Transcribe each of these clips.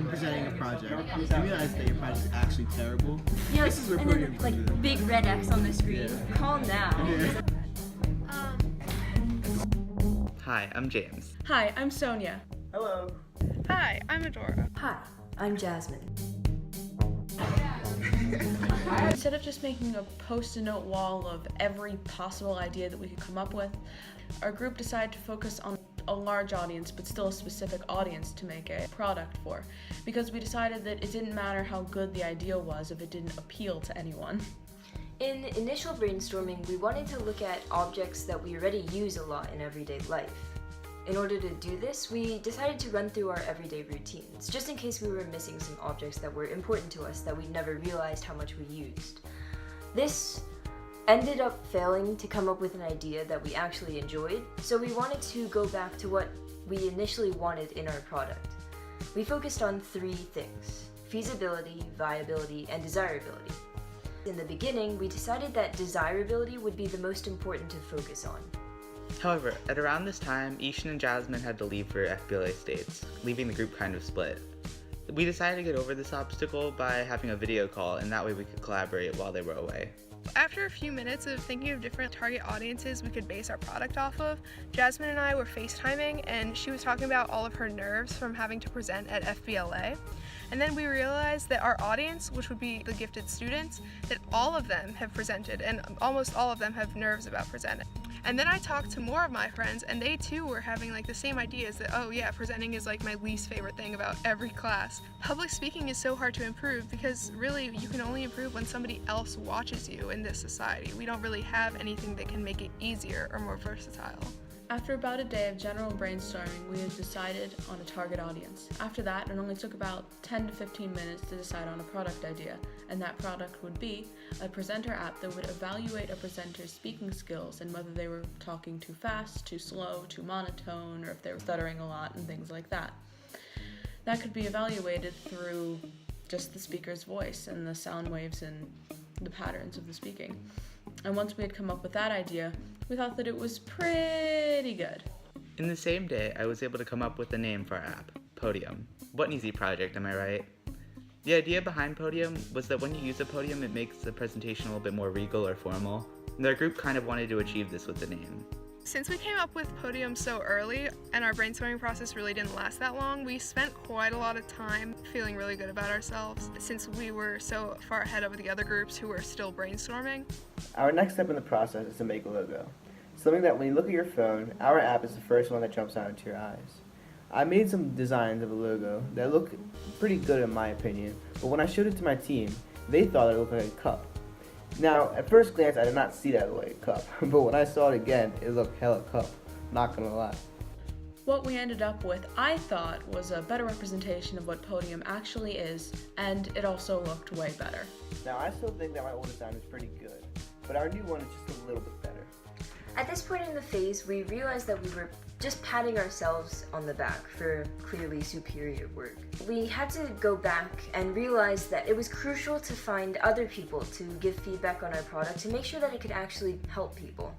presenting a project, you realize that your project is actually terrible. Yeah, This is where and Podium then comes in. big red X on the screen. Yeah. Calm down. Yeah. Hi, I'm James. Hi, I'm Sonia. Hello. Hi, I'm Adora. Hi, I'm Jasmine. Instead of just making a post-it note wall of every possible idea that we could come up with, our group decided to focus on a large audience, but still a specific audience to make a product for, because we decided that it didn't matter how good the idea was if it didn't appeal to anyone. In initial brainstorming, we wanted to look at objects that we already use a lot in everyday life. In order to do this, we decided to run through our everyday routines, just in case we were missing some objects that were important to us that we never realized how much we used. This ended up failing to come up with an idea that we actually enjoyed, so we wanted to go back to what we initially wanted in our product. We focused on 3 things: feasibility, viability, and desirability. In the beginning, we decided that desirability would be the most important to focus on. However, at around this time, Ishan and Jasmine had to leave for FBLA States, leaving the group kind of split. We decided to get over this obstacle by having a video call, and that way we could collaborate while they were away. After a few minutes of thinking of different target audiences we could base our product off of, Jasmine and I were FaceTiming, and she was talking about all of her nerves from having to present at FBLA. And then we realized that our audience, which would be the gifted students, that all of them have presented, and almost all of them have nerves about presenting. And then I talked to more of my friends, and they too were having like the same ideas that, oh yeah, presenting is like my least favorite thing about every class. Public speaking is so hard to improve because really you can only improve when somebody else watches you in this society. We don't really have anything that can make it easier or more versatile. After about a day of general brainstorming, we had decided on a target audience. After that, it only took about 10 to 15 minutes to decide on a product idea, and that product would be a presenter app that would evaluate a presenter's speaking skills and whether they were talking too fast, too slow, too monotone, or if they were stuttering a lot and things like that. That could be evaluated through just the speaker's voice and the sound waves and the patterns of the speaking. And once we had come up with that idea, we thought that it was pretty good. In the same day, I was able to come up with a name for our app, Podium. What an easy project, am I right? The idea behind Podium was that when you use a podium, it makes the presentation a little bit more regal or formal, and our group kind of wanted to achieve this with the name. Since we came up with Podium so early and our brainstorming process really didn't last that long, we spent quite a lot of time feeling really good about ourselves since we were so far ahead of the other groups who were still brainstorming. Our next step in the process is to make a logo. Something that when you look at your phone, our app is the first one that jumps out into your eyes. I made some designs of a logo that look pretty good in my opinion, but when I showed it to my team, they thought it looked like a cup. Now, at first glance, I did not see that like a cup, but when I saw it again, it looked hella cup, not gonna lie. What we ended up with, I thought, was a better representation of what Podium actually is, and it also looked way better. Now, I still think that my old design is pretty good, but our new one is just a little bit better. At this point in the phase, we realized that we were just patting ourselves on the back for clearly superior work. We had to go back and realize that it was crucial to find other people to give feedback on our product to make sure that it could actually help people.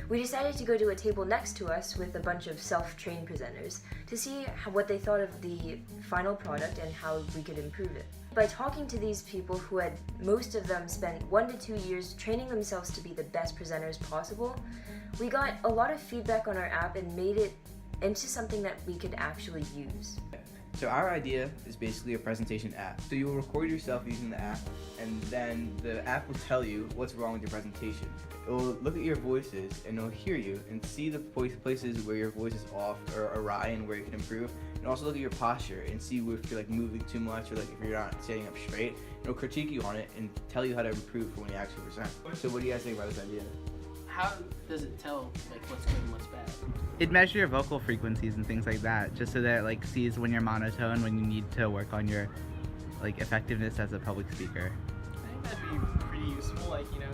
We decided to go to a table next to us with a bunch of self-trained presenters to see what they thought of the final product and how we could improve it. By talking to these people who had most of them spent 1 to 2 years training themselves to be the best presenters possible, we got a lot of feedback on our app and made it into something that we could actually use. So our idea is basically a presentation app. So you'll record yourself using the app, and then the app will tell you what's wrong with your presentation. It will look at your voices, and it'll hear you and see the places where your voice is off or awry and where you can improve. And also look at your posture and see if you're like moving too much or like if you're not standing up straight. It'll critique you on it and tell you how to improve for when you actually present. So what do you guys think about this idea? How does it tell like what's good and what's bad? It measures your vocal frequencies and things like that, just so that it like sees when you're monotone, when you need to work on your like effectiveness as a public speaker. I think that'd be pretty useful. Like, you know,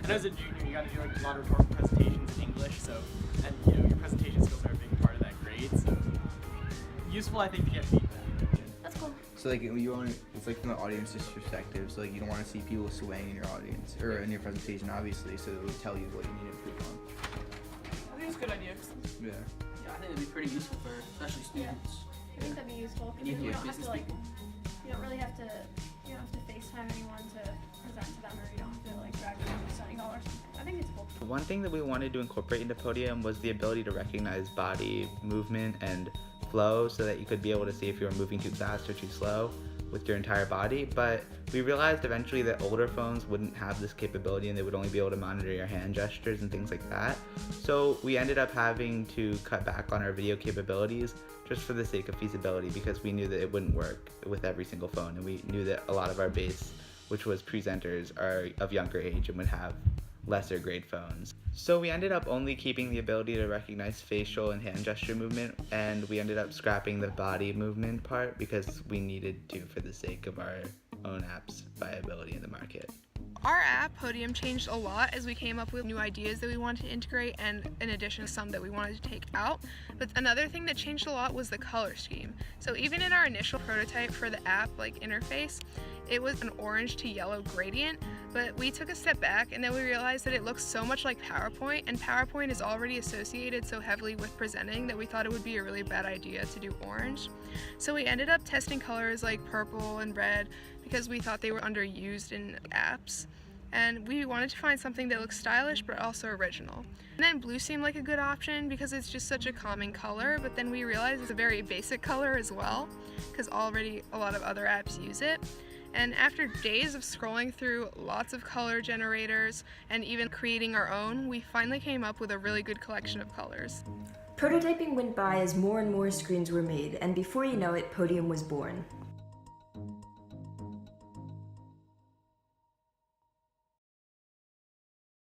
and as a junior, you got to do like a lot of rhetorical presentations in English, so and you know your presentation skills are a big part of that grade. So useful, I think, to get feedback. That's cool. So like it's like from the audience's perspective. So like you don't want to see people swaying in your audience or in your presentation, obviously. So it will tell you what you need to improve on. I think it's a good idea. Yeah. Yeah, I think it'd be pretty useful for especially students. I think that'd be useful. And even You like don't have business to like people. don't really have to, you don't have to FaceTime anyone to present to them, or you don't have to like drag them to a study hall or something. I think it's cool. One thing that we wanted to incorporate into Podium was the ability to recognize body movement and flow so that you could be able to see if you were moving too fast or too slow with your entire body, but we realized eventually that older phones wouldn't have this capability and they would only be able to monitor your hand gestures and things like that. So we ended up having to cut back on our video capabilities just for the sake of feasibility, because we knew that it wouldn't work with every single phone, and we knew that a lot of our base, which was presenters, are of younger age and would have lesser grade phones. So we ended up only keeping the ability to recognize facial and hand gesture movement, and we ended up scrapping the body movement part because we needed to for the sake of our own app's viability in the market. Our app, Podium, changed a lot as we came up with new ideas that we wanted to integrate, and in addition some that we wanted to take out. But another thing that changed a lot was the color scheme. So even in our initial prototype for the app interface, it was an orange to yellow gradient, but we took a step back and then we realized that it looks so much like PowerPoint, and PowerPoint is already associated so heavily with presenting that we thought it would be a really bad idea to do orange. So we ended up testing colors like purple and red because we thought they were underused in apps, and we wanted to find something that looks stylish but also original. And then blue seemed like a good option because it's just such a common color, but then we realized it's a very basic color as well because already a lot of other apps use it. And after days of scrolling through lots of color generators and even creating our own, we finally came up with a really good collection of colors. Prototyping went by as more and more screens were made, and before you know it, Podium was born.